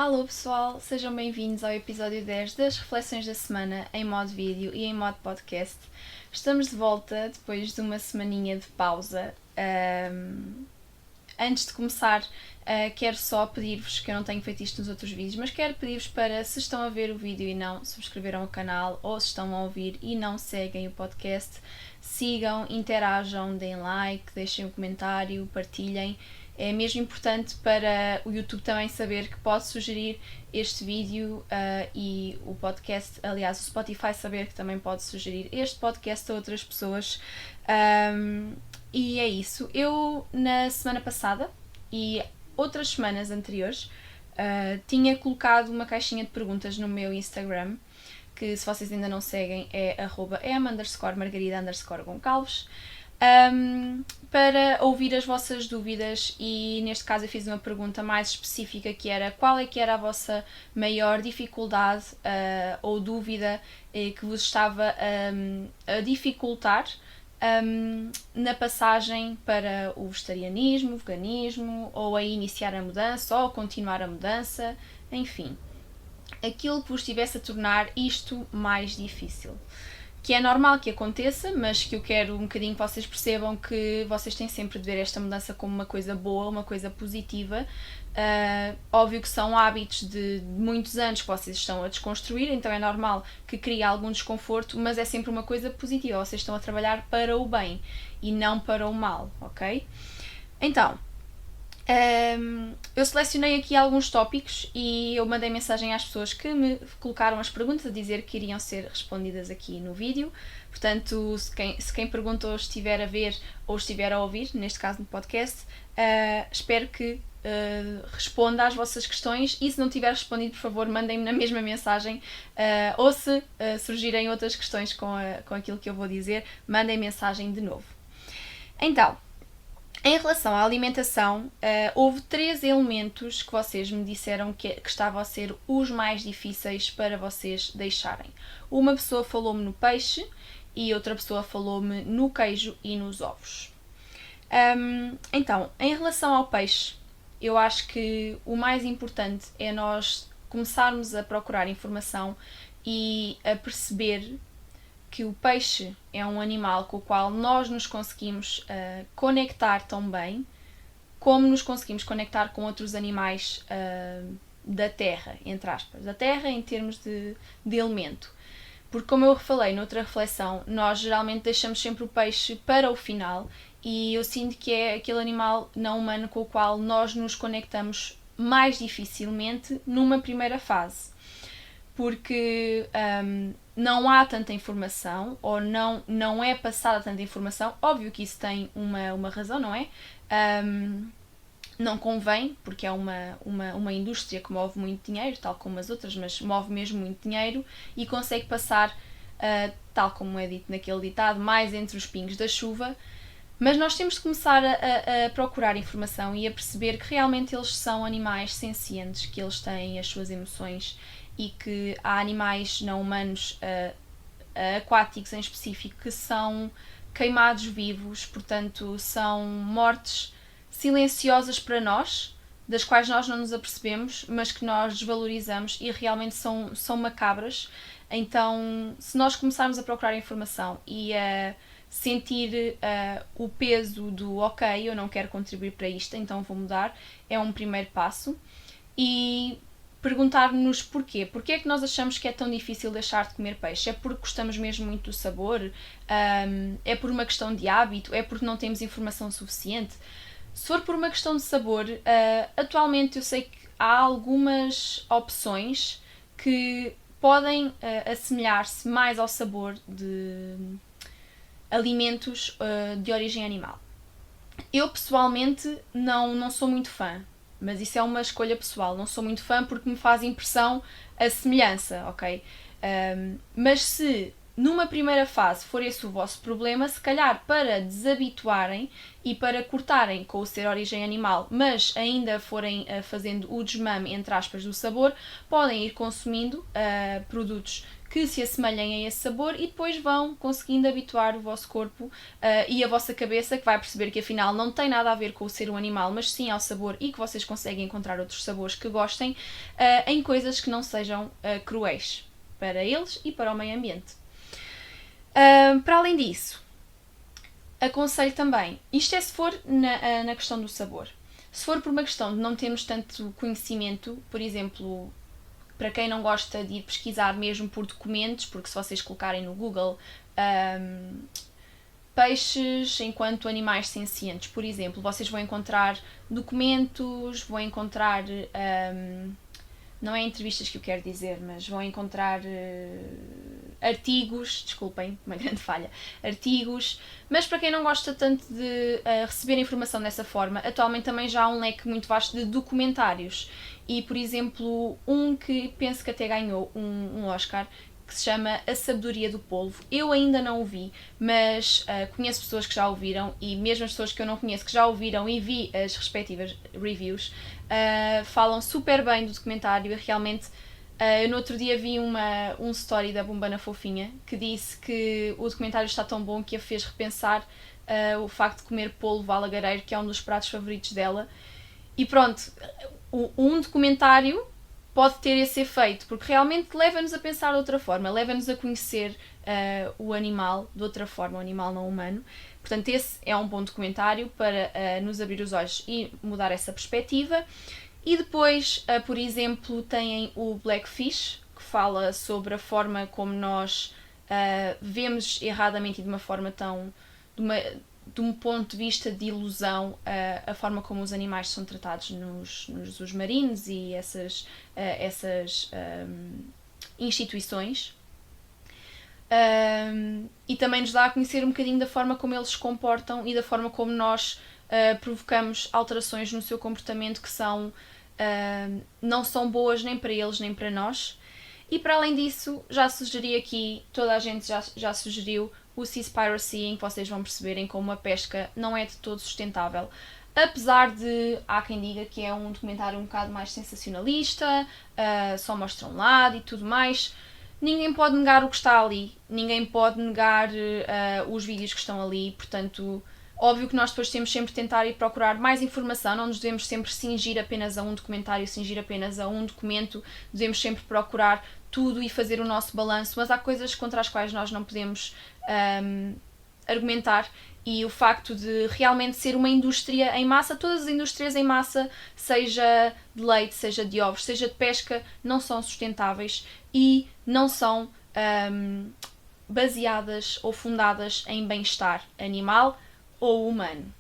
Alô pessoal, sejam bem-vindos ao episódio 10 das Reflexões da Semana em modo vídeo e em modo podcast. Estamos de volta depois de uma semaninha de pausa. Antes de começar, quero só pedir-vos, que eu não tenho feito isto nos outros vídeos, mas quero pedir-vos para, se estão a ver o vídeo e não subscreveram o canal, ou se estão a ouvir e não seguem o podcast, sigam, interajam, deem like, deixem um comentário, partilhem. É mesmo importante para o YouTube também saber que pode sugerir este vídeo e o podcast, aliás, o Spotify saber que também pode sugerir este podcast a outras pessoas. E é isso. Eu, na semana passada e outras semanas anteriores, tinha colocado uma caixinha de perguntas no meu Instagram, que se vocês ainda não seguem é @m_margarida_goncalves. Para ouvir as vossas dúvidas, e neste caso eu fiz uma pergunta mais específica, que era: qual é que era a vossa maior dificuldade ou dúvida que vos estava a dificultar na passagem para o vegetarianismo, veganismo, ou a iniciar a mudança, ou a continuar a mudança, enfim, aquilo que vos estivesse a tornar isto mais difícil. Que é normal que aconteça, mas que eu quero um bocadinho que vocês percebam que vocês têm sempre de ver esta mudança como uma coisa boa, uma coisa positiva. Óbvio que são hábitos de muitos anos que vocês estão a desconstruir, então é normal que crie algum desconforto, mas é sempre uma coisa positiva, vocês estão a trabalhar para o bem e não para o mal, ok? Então, eu selecionei aqui alguns tópicos e eu mandei mensagem às pessoas que me colocaram as perguntas a dizer que iriam ser respondidas aqui no vídeo. Portanto, se quem perguntou estiver a ver ou estiver a ouvir, neste caso no podcast, espero que responda às vossas questões, e se não tiver respondido, por favor, mandem-me na mesma mensagem, ou se surgirem outras questões com aquilo que eu vou dizer, mandem mensagem de novo. Então, em relação à alimentação, houve 3 elementos que vocês me disseram que estavam a ser os mais difíceis para vocês deixarem. Uma pessoa falou-me no peixe e outra pessoa falou-me no queijo e nos ovos. Então, em relação ao peixe, eu acho que o mais importante é nós começarmos a procurar informação e a perceber que o peixe é um animal com o qual nós nos conseguimos conectar tão bem como nos conseguimos conectar com outros animais da terra, entre aspas, da terra em termos de elemento. Porque, como eu falei noutra reflexão, nós geralmente deixamos sempre o peixe para o final, e eu sinto que é aquele animal não humano com o qual nós nos conectamos mais dificilmente numa primeira fase. Porque não há tanta informação, ou não é passada tanta informação. Óbvio que isso tem uma razão, não é? Não convém, porque é uma indústria que move muito dinheiro, tal como as outras, mas move mesmo muito dinheiro e consegue passar, tal como é dito naquele ditado, mais entre os pingos da chuva. Mas nós temos de começar a procurar informação e a perceber que realmente eles são animais sencientes, que eles têm as suas emoções, e que há animais não humanos, aquáticos em específico, que são queimados vivos, portanto são mortes silenciosas para nós, das quais nós não nos apercebemos, mas que nós desvalorizamos e realmente são macabras. Então, se nós começarmos a procurar informação e a sentir o peso do ok, eu não quero contribuir para isto, então vou mudar, é um primeiro passo. E perguntar-nos porquê. Porquê é que nós achamos que é tão difícil deixar de comer peixe? É porque gostamos mesmo muito do sabor? É por uma questão de hábito? É porque não temos informação suficiente? Se for por uma questão de sabor, atualmente eu sei que há algumas opções que podem assemelhar-se mais ao sabor de alimentos de origem animal. Eu pessoalmente não sou muito fã, mas isso é uma escolha pessoal. Não sou muito fã porque me faz impressão a semelhança, ok? Mas se numa primeira fase for esse o vosso problema, se calhar para desabituarem e para cortarem com o ser origem animal, mas ainda forem fazendo o desmame, entre aspas, do sabor, podem ir consumindo produtos que se assemelhem a esse sabor e depois vão conseguindo habituar o vosso corpo e a vossa cabeça, que vai perceber que afinal não tem nada a ver com o ser um animal, mas sim ao sabor, e que vocês conseguem encontrar outros sabores que gostem em coisas que não sejam cruéis para eles e para o meio ambiente. Para além disso, aconselho também, isto é se for na questão do sabor. Se for por uma questão de não termos tanto conhecimento, por exemplo, para quem não gosta de ir pesquisar mesmo por documentos, porque se vocês colocarem no Google peixes enquanto animais sencientes, por exemplo, vocês vão encontrar documentos, vão encontrar, não é entrevistas que eu quero dizer, mas vão encontrar artigos, desculpem, uma grande falha, artigos, mas para quem não gosta tanto de receber informação dessa forma, atualmente também já há um leque muito vasto de documentários. E, por exemplo, um que penso que até ganhou um Oscar, que se chama A Sabedoria do Polvo. Eu ainda não o vi, mas conheço pessoas que já o viram, e mesmo as pessoas que eu não conheço que já o viram e vi as respectivas reviews, falam super bem do documentário. Realmente, eu no outro dia vi um story da Bumbana Fofinha que disse que o documentário está tão bom que a fez repensar o facto de comer polvo à lagareiro, que é um dos pratos favoritos dela. E pronto, um documentário pode ter esse efeito, porque realmente leva-nos a pensar de outra forma, leva-nos a conhecer o animal de outra forma, o animal não humano. Portanto, esse é um bom documentário para nos abrir os olhos e mudar essa perspectiva. E depois, por exemplo, têm o Blackfish, que fala sobre a forma como nós vemos erradamente e de uma forma tão... de um ponto de vista de ilusão, a forma como os animais são tratados nos zoos marinos e essas instituições. E também nos dá a conhecer um bocadinho da forma como eles se comportam e da forma como nós provocamos alterações no seu comportamento que não são boas nem para eles nem para nós. E para além disso, já sugeri aqui, toda a gente já sugeriu o Seaspiracy, em que vocês vão perceberem como a pesca não é de todo sustentável. Apesar de, há quem diga que é um documentário um bocado mais sensacionalista, só mostra um lado e tudo mais, ninguém pode negar o que está ali, ninguém pode negar os vídeos que estão ali, portanto, óbvio que nós depois temos sempre de tentar ir procurar mais informação, não nos devemos sempre cingir apenas a um documentário, cingir apenas a um documento, devemos sempre procurar tudo e fazer o nosso balanço, mas há coisas contra as quais nós não podemos argumentar, e o facto de realmente ser uma indústria em massa, todas as indústrias em massa, seja de leite, seja de ovos, seja de pesca, não são sustentáveis e não são baseadas ou fundadas em bem-estar animal ou humano.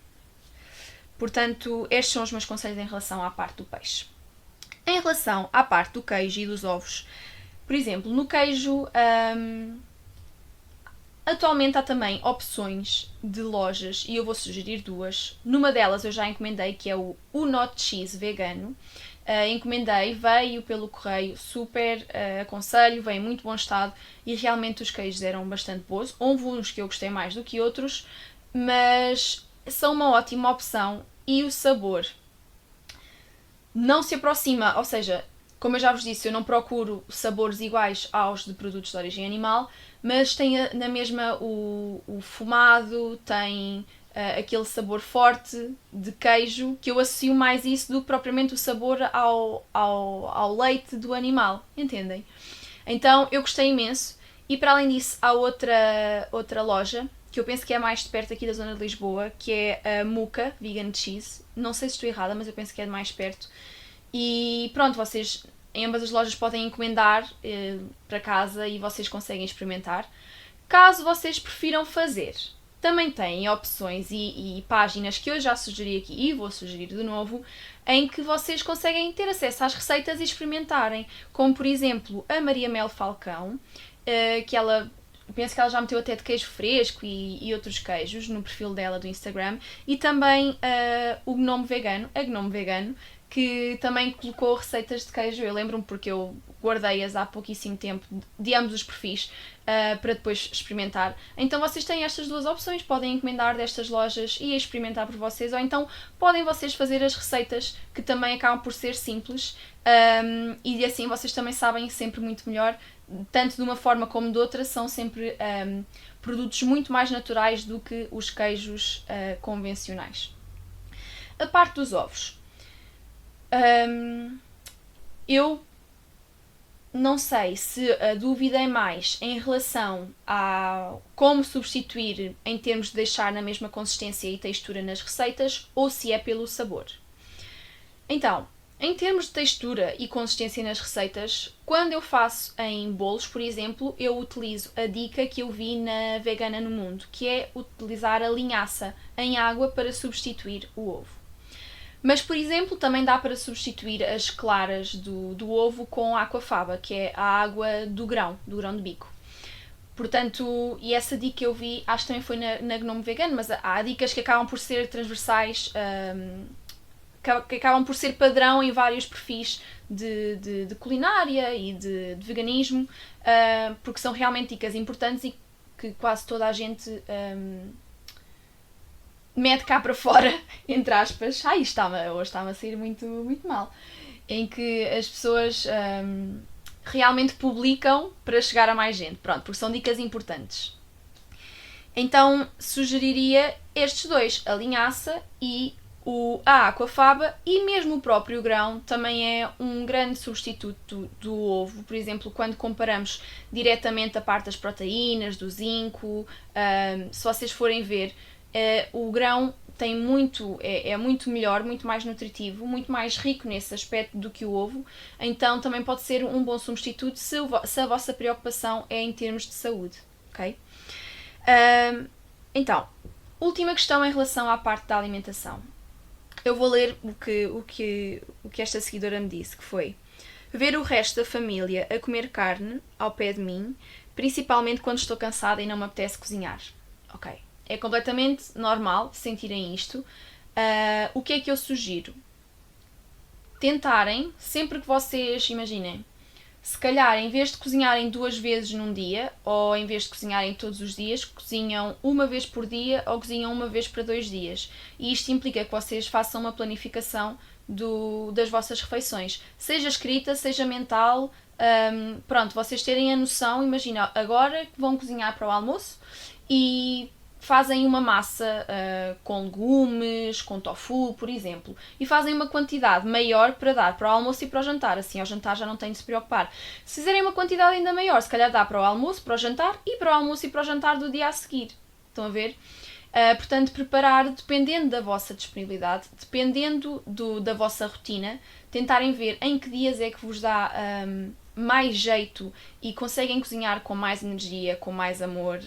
Portanto, estes são os meus conselhos em relação à parte do peixe. Em relação à parte do queijo e dos ovos, por exemplo, no queijo, atualmente há também opções de lojas, e eu vou sugerir duas. Numa delas eu já encomendei, que é o Not Cheese vegano. Encomendei, veio pelo correio, super aconselho, veio em muito bom estado e realmente os queijos eram bastante bons. Houve uns que eu gostei mais do que outros, mas são uma ótima opção e o sabor não se aproxima, ou seja, como eu já vos disse, eu não procuro sabores iguais aos de produtos de origem animal, mas tem na mesma o fumado, tem aquele sabor forte de queijo, que eu associo mais isso do que propriamente o sabor ao leite do animal, entendem? Então eu gostei imenso, e para além disso há outra loja, que eu penso que é mais de perto aqui da zona de Lisboa, que é a Muka Vegan Cheese. Não sei se estou errada, mas eu penso que é de mais perto. E pronto, vocês em ambas as lojas podem encomendar para casa e vocês conseguem experimentar. Caso vocês prefiram fazer, também têm opções e páginas que eu já sugeri aqui e vou sugerir de novo, em que vocês conseguem ter acesso às receitas e experimentarem. Como por exemplo a Maria Mel Falcão, que ela... penso que ela já meteu até de queijo fresco e outros queijos no perfil dela do Instagram. E também o Gnome Vegano, a Gnome Vegano, que também colocou receitas de queijo. Eu lembro-me porque eu guardei-as há pouquíssimo tempo de ambos os perfis para depois experimentar. Então vocês têm estas duas opções, podem encomendar destas lojas e experimentar por vocês, ou então podem vocês fazer as receitas que também acabam por ser simples e assim vocês também sabem sempre muito melhor, tanto de uma forma como de outra, são sempre produtos muito mais naturais do que os queijos convencionais. A parte dos ovos. Eu não sei se a dúvida é mais em relação a como substituir em termos de deixar na mesma consistência e textura nas receitas ou se é pelo sabor. Então, em termos de textura e consistência nas receitas, quando eu faço em bolos, por exemplo, eu utilizo a dica que eu vi na Vegana no Mundo, que é utilizar a linhaça em água para substituir o ovo. Mas, por exemplo, também dá para substituir as claras do ovo com aquafaba, que é a água do grão de bico. Portanto, e essa dica eu vi, acho que também foi na Gnome Vegano, mas há dicas que acabam por ser transversais, que acabam por ser padrão em vários perfis de culinária e de veganismo, porque são realmente dicas importantes e que quase toda a gente mete cá para fora, entre aspas. Hoje está-me a sair muito, muito mal. Em que as pessoas realmente publicam para chegar a mais gente. Pronto, porque são dicas importantes. Então, sugeriria estes dois, a linhaça e a aquafaba, e mesmo o próprio grão também é um grande substituto do ovo. Por exemplo, quando comparamos diretamente a parte das proteínas, do zinco, se vocês forem ver, o grão tem é muito melhor, muito mais nutritivo, muito mais rico nesse aspecto do que o ovo, então também pode ser um bom substituto se a vossa preocupação é em termos de saúde, ok? Então, última questão em relação à parte da alimentação. Eu vou ler o que esta seguidora me disse, que foi: ver o resto da família a comer carne ao pé de mim, principalmente quando estou cansada e não me apetece cozinhar. Ok. É completamente normal sentirem isto. O que é que eu sugiro? Tentarem, sempre que vocês, imaginem, se calhar em vez de cozinharem 2 vezes num dia, ou em vez de cozinharem todos os dias, cozinham uma vez por dia ou cozinham uma vez para 2 dias. E isto implica que vocês façam uma planificação das vossas refeições, seja escrita, seja mental. Pronto, vocês terem a noção, imagina, agora que vão cozinhar para o almoço e fazem uma massa com legumes, com tofu, por exemplo, e fazem uma quantidade maior para dar para o almoço e para o jantar. Assim, ao jantar já não têm de se preocupar. Se fizerem uma quantidade ainda maior, se calhar dá para o almoço, para o jantar e para o almoço e para o jantar do dia a seguir. Estão a ver? Portanto, preparar, dependendo da vossa disponibilidade, dependendo da vossa rotina, tentarem ver em que dias é que vos dá mais jeito e conseguem cozinhar com mais energia, com mais amor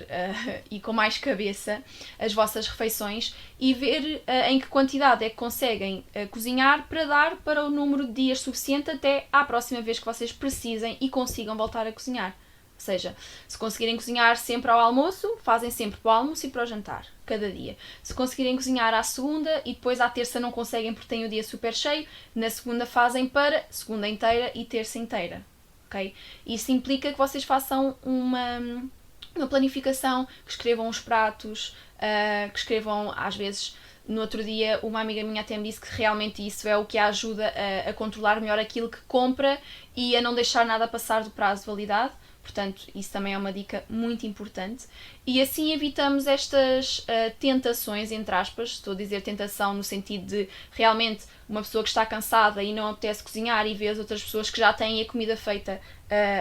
e com mais cabeça as vossas refeições, e ver em que quantidade é que conseguem cozinhar para dar para o número de dias suficiente até à próxima vez que vocês precisem e consigam voltar a cozinhar. Ou seja, se conseguirem cozinhar sempre ao almoço, fazem sempre para o almoço e para o jantar, cada dia. Se conseguirem cozinhar à segunda e depois à terça não conseguem porque têm o dia super cheio, na segunda fazem para segunda inteira e terça inteira. Okay? Isso implica que vocês façam uma planificação, que escrevam os pratos, que escrevam, às vezes, no outro dia, uma amiga minha até me disse que realmente isso é o que a ajuda a controlar melhor aquilo que compra e a não deixar nada passar do prazo de validade. Portanto, isso também é uma dica muito importante. E assim evitamos estas tentações, entre aspas. Estou a dizer tentação no sentido de realmente uma pessoa que está cansada e não apetece cozinhar e vê as outras pessoas que já têm a comida feita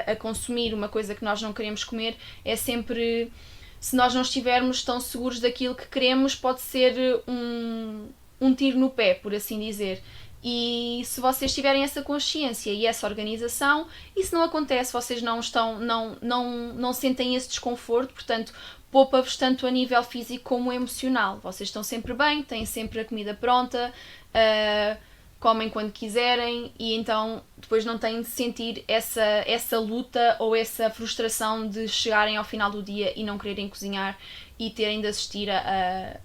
a consumir uma coisa que nós não queremos comer. É sempre, se nós não estivermos tão seguros daquilo que queremos, pode ser um tiro no pé, por assim dizer. E se vocês tiverem essa consciência e essa organização, isso não acontece, vocês não sentem esse desconforto, portanto, poupa-vos tanto a nível físico como emocional. Vocês estão sempre bem, têm sempre a comida pronta, comem quando quiserem e então depois não têm de sentir essa luta ou essa frustração de chegarem ao final do dia e não quererem cozinhar e terem de assistir a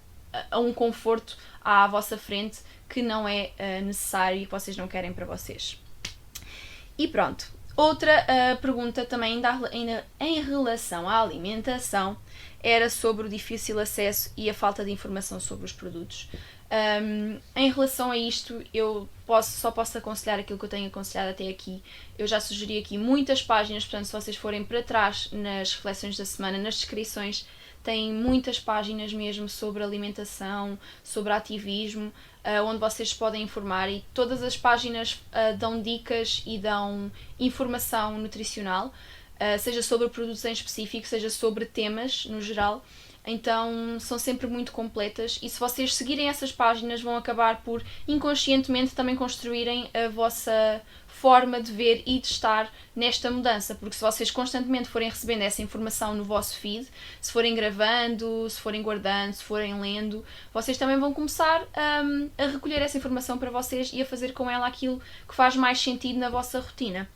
a um conforto à vossa frente que não é necessário e que vocês não querem para vocês. E pronto. Outra pergunta também ainda em relação à alimentação era sobre o difícil acesso e a falta de informação sobre os produtos. Em relação a isto, eu só posso aconselhar aquilo que eu tenho aconselhado até aqui. Eu já sugeri aqui muitas páginas, portanto, se vocês forem para trás nas reflexões da semana, nas descrições, tem muitas páginas mesmo sobre alimentação, sobre ativismo, onde vocês podem informar, e todas as páginas dão dicas e dão informação nutricional, seja sobre produtos em específico, seja sobre temas no geral. Então são sempre muito completas, e se vocês seguirem essas páginas vão acabar por inconscientemente também construírem a vossa forma de ver e de estar nesta mudança, porque se vocês constantemente forem recebendo essa informação no vosso feed, se forem gravando, se forem guardando, se forem lendo, vocês também vão começar a recolher essa informação para vocês e a fazer com ela aquilo que faz mais sentido na vossa rotina.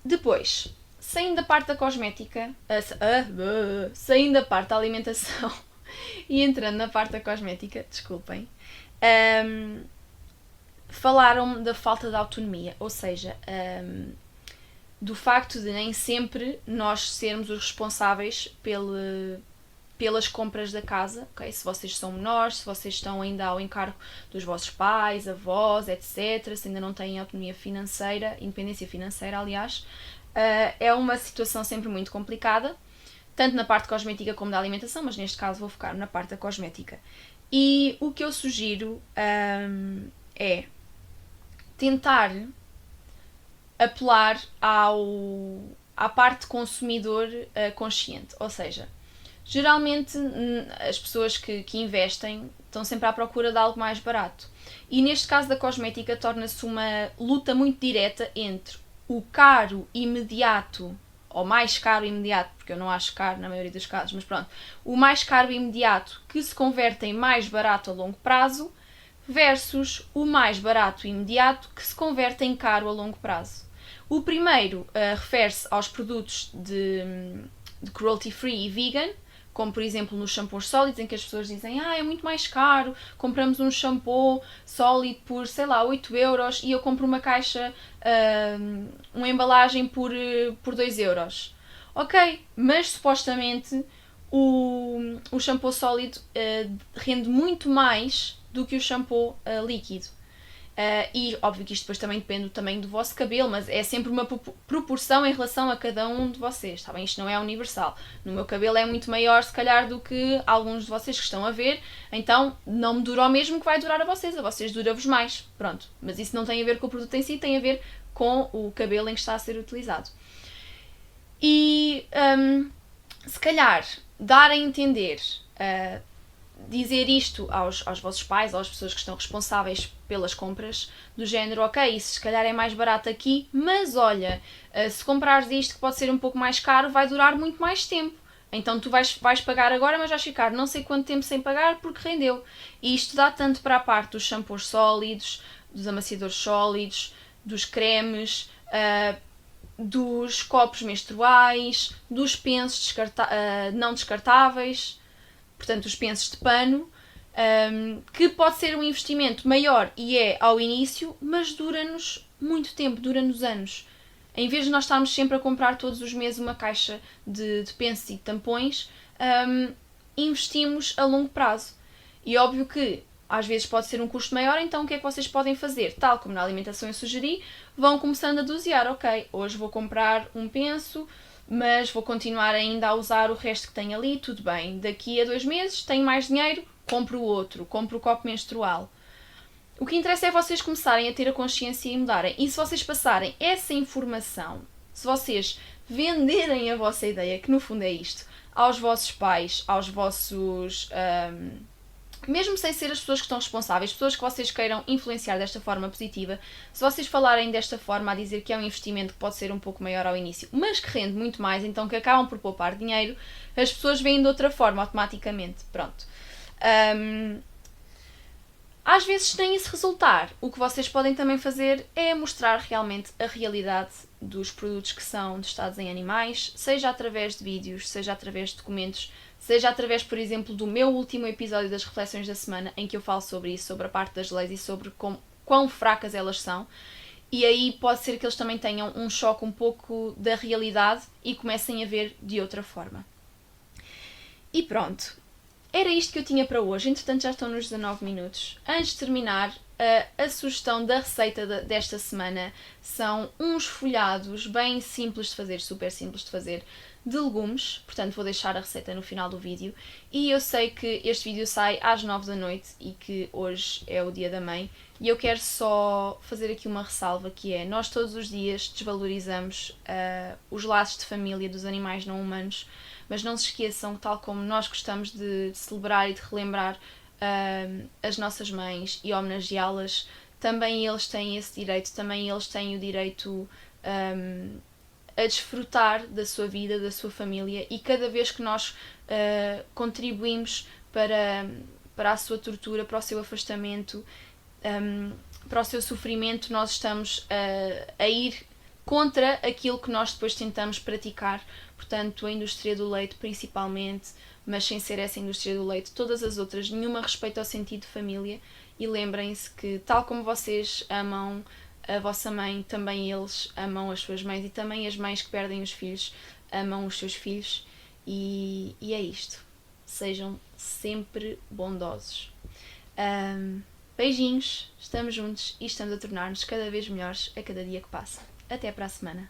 Depois, saindo da parte da cosmética, saindo da parte da alimentação e entrando na parte da cosmética, desculpem, falaram da falta de autonomia, ou seja, do facto de nem sempre nós sermos os responsáveis pelas compras da casa, okay? Se vocês são menores, se vocês estão ainda ao encargo dos vossos pais, avós, etc., se ainda não têm autonomia financeira, independência financeira, aliás, é uma situação sempre muito complicada, tanto na parte cosmética como da alimentação, mas neste caso vou focar na parte da cosmética. E o que eu sugiro é tentar apelar à parte consumidor consciente, ou seja, geralmente as pessoas que investem estão sempre à procura de algo mais barato, e neste caso da cosmética torna-se uma luta muito direta entre o caro imediato, ou mais caro imediato, porque eu não acho caro na maioria dos casos, mas pronto, o mais caro imediato que se converte em mais barato a longo prazo, versus o mais barato imediato que se converte em caro a longo prazo. O primeiro refere-se aos produtos de cruelty free e vegan, como por exemplo nos shampoos sólidos, em que as pessoas dizem é muito mais caro, compramos um shampoo sólido por, sei lá, 8€ e eu compro uma caixa, uma embalagem por 2€. Ok, mas supostamente o shampoo sólido rende muito mais do que o shampoo líquido. E óbvio que isto depois também depende do tamanho do vosso cabelo, mas é sempre uma proporção em relação a cada um de vocês, está bem? Isto não é universal. No meu cabelo é muito maior, se calhar, do que alguns de vocês que estão a ver, então não me dura o mesmo que vai durar a vocês dura-vos mais, pronto. Mas isso não tem a ver com o produto em si, tem a ver com o cabelo em que está a ser utilizado. E se calhar dar a entender, dizer isto aos vossos pais, às pessoas que estão responsáveis pelas compras, do género, ok, isso se calhar é mais barato aqui, mas olha, se comprares isto que pode ser um pouco mais caro, vai durar muito mais tempo. Então tu vais pagar agora, mas vais ficar não sei quanto tempo sem pagar porque rendeu. E isto dá tanto para a parte dos shampoos sólidos, dos amaciadores sólidos, dos cremes, dos copos menstruais, dos pensos não descartáveis, portanto os pensos de pano, que pode ser um investimento maior e é ao início, mas dura-nos muito tempo, dura-nos anos. Em vez de nós estarmos sempre a comprar todos os meses uma caixa de pensos e de tampões, investimos a longo prazo. E óbvio que às vezes pode ser um custo maior, então o que é que vocês podem fazer? Tal como na alimentação eu sugeri, vão começando a dosear. Ok, hoje vou comprar um penso, mas vou continuar ainda a usar o resto que tenho ali, tudo bem. Daqui a 2 meses tenho mais dinheiro, compro o outro, compro o copo menstrual. O que interessa é vocês começarem a ter a consciência e mudarem. E se vocês passarem essa informação, se vocês venderem a vossa ideia, que no fundo é isto, aos vossos pais, aos vossos... mesmo sem ser as pessoas que estão responsáveis, pessoas que vocês queiram influenciar desta forma positiva, se vocês falarem desta forma a dizer que é um investimento que pode ser um pouco maior ao início, mas que rende muito mais, então que acabam por poupar dinheiro, as pessoas veem de outra forma, automaticamente. Pronto. Às vezes, sem isso resultar, o que vocês podem também fazer é mostrar realmente a realidade dos produtos que são testados em animais, seja através de vídeos, seja através de documentos, seja através, por exemplo, do meu último episódio das Reflexões da Semana, em que eu falo sobre isso, sobre a parte das leis e sobre quão fracas elas são. E aí pode ser que eles também tenham um choque um pouco da realidade e comecem a ver de outra forma. E pronto, era isto que eu tinha para hoje. Entretanto, já estão nos 19 minutos. Antes de terminar, a sugestão da receita desta semana são uns folhados bem simples de fazer, super simples de fazer, de legumes. Portanto, vou deixar a receita no final do vídeo. E eu sei que este vídeo sai às 9 da noite e que hoje é o dia da mãe. E eu quero só fazer aqui uma ressalva, que é: nós todos os dias desvalorizamos os laços de família dos animais não humanos, mas não se esqueçam que, tal como nós gostamos de celebrar e de relembrar as nossas mães e homenageá-las, também eles têm esse direito, também eles têm o direito a desfrutar da sua vida, da sua família, e cada vez que nós contribuímos para a sua tortura, para o seu afastamento, para o seu sofrimento, nós estamos a ir contra aquilo que nós depois tentamos praticar. Portanto, a indústria do leite principalmente, mas sem ser essa indústria do leite, todas as outras, nenhuma respeita ao sentido de família. E lembrem-se que, tal como vocês amam a vossa mãe, também eles amam as suas mães, e também as mães que perdem os filhos amam os seus filhos. E é isto. Sejam sempre bondosos. Beijinhos, estamos juntos e estamos a tornar-nos cada vez melhores a cada dia que passa. Até para a semana.